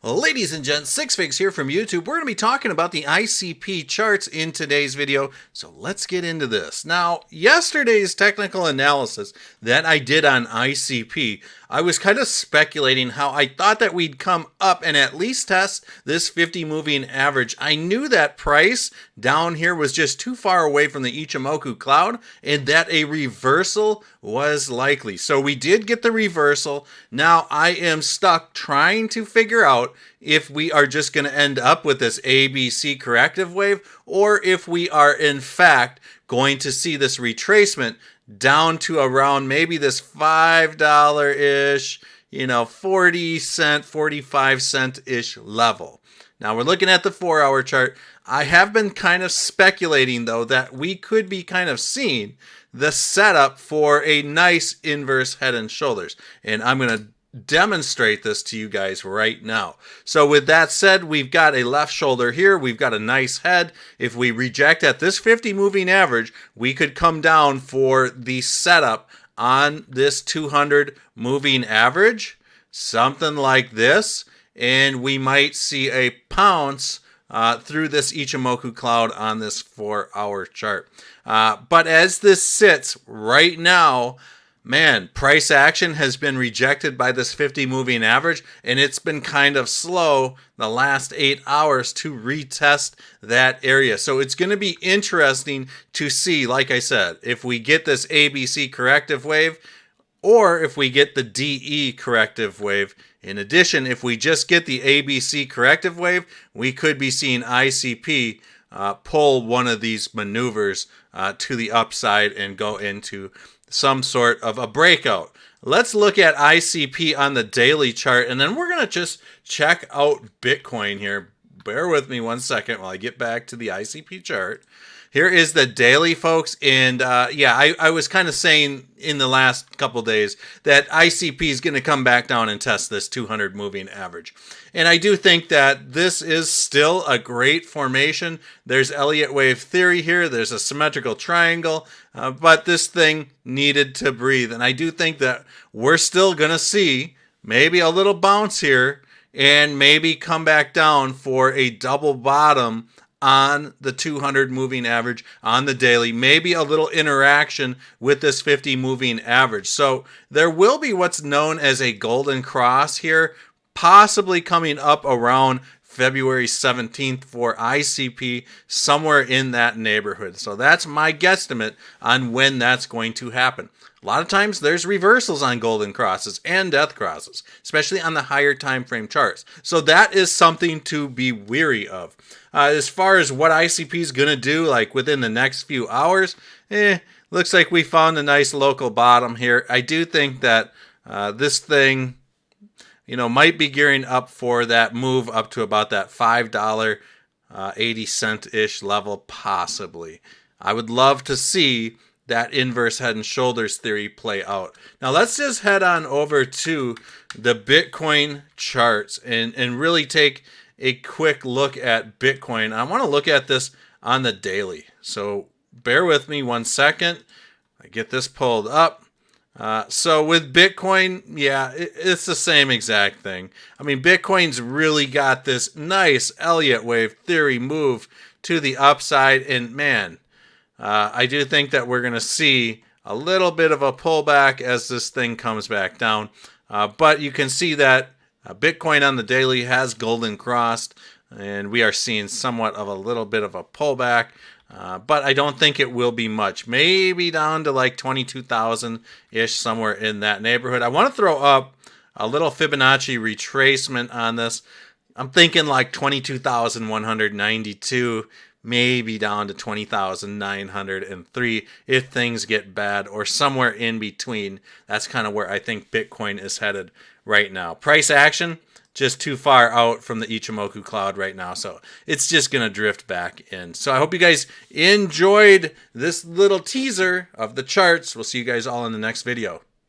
Ladies and gents, Six Figs here from YouTube. We're going to be talking about the ICP charts in today's video, so let's get into this. Now, yesterday's technical analysis that I did on ICP, I was kind of speculating how I thought that we'd come up and at least test this 50 moving average. I knew that price down here was just too far away from the Ichimoku cloud and that a reversal was likely. So we did get the reversal. Now I am stuck trying to figure out if we are just going to end up with this ABC corrective wave or if we are in fact going to see this retracement down to around maybe this $5-ish, 40 cent, 45 cent-ish level. Now we're looking at the 4-hour chart. I have been kind of speculating though that we could be kind of seeing the setup for a nice inverse head and shoulders. And I'm going to demonstrate this to you guys right now. So with that said, we've got a left shoulder here. We've got a nice head. If we reject at this 50 moving average, we could come down for the setup on this 200 moving average, something like this, and we might see a pounce through this Ichimoku cloud on this 4-hour chart. But as this sits right now, man, price action has been rejected by this 50 moving average, and it's been kind of slow the last 8 hours to retest that area. So it's going to be interesting to see, like I said, if we get this ABC corrective wave or if we get the DE corrective wave. In addition, if we just get the ABC corrective wave, we could be seeing ICP pull one of these maneuvers to the upside and go into some sort of a breakout. Let's look at ICP on the daily chart, and then we're going to just check out Bitcoin here. Bear with me one second while I get back to the ICP chart. Here is the daily, folks, and I was kind of saying in the last couple days that ICP is going to come back down and test this 200 moving average. And I do think that this is still a great formation. There's Elliott wave theory here. There's a symmetrical triangle, but this thing needed to breathe. And I do think that we're still going to see maybe a little bounce here and maybe come back down for a double bottom on the 200 moving average on the daily, maybe a little interaction with this 50 moving average. So there will be what's known as a golden cross here, possibly coming up around February 17th for ICP, somewhere in that neighborhood. So that's my guesstimate on when that's going to happen. A lot of times there's reversals on golden crosses and death crosses, especially on the higher time frame charts. So that is something to be weary of. As far as what ICP is going to do, like within the next few hours, looks like we found a nice local bottom here. I do think that this thing, might be gearing up for that move up to about that $5.80-ish level, possibly. I would love to see that inverse head and shoulders theory play out. Now let's just head on over to the Bitcoin charts and really take a quick look at Bitcoin. I want to look at this on the daily. So bear with me one second. I get this pulled up. So with Bitcoin, it's the same exact thing. I mean, Bitcoin's really got this nice Elliott wave theory move to the upside, and man, I do think that we're going to see a little bit of a pullback as this thing comes back down. But you can see that Bitcoin on the daily has golden crossed, and we are seeing somewhat of a little bit of a pullback. But I don't think it will be much. Maybe down to like 22,000-ish, somewhere in that neighborhood. I want to throw up a little Fibonacci retracement on this. I'm thinking like 22,192, maybe down to 20,903 if things get bad, or somewhere in between. That's kind of where I think Bitcoin is headed right now. Price action, just too far out from the Ichimoku cloud right now, so it's just going to drift back in. So I hope you guys enjoyed this little teaser of the charts. We'll see you guys all in the next video.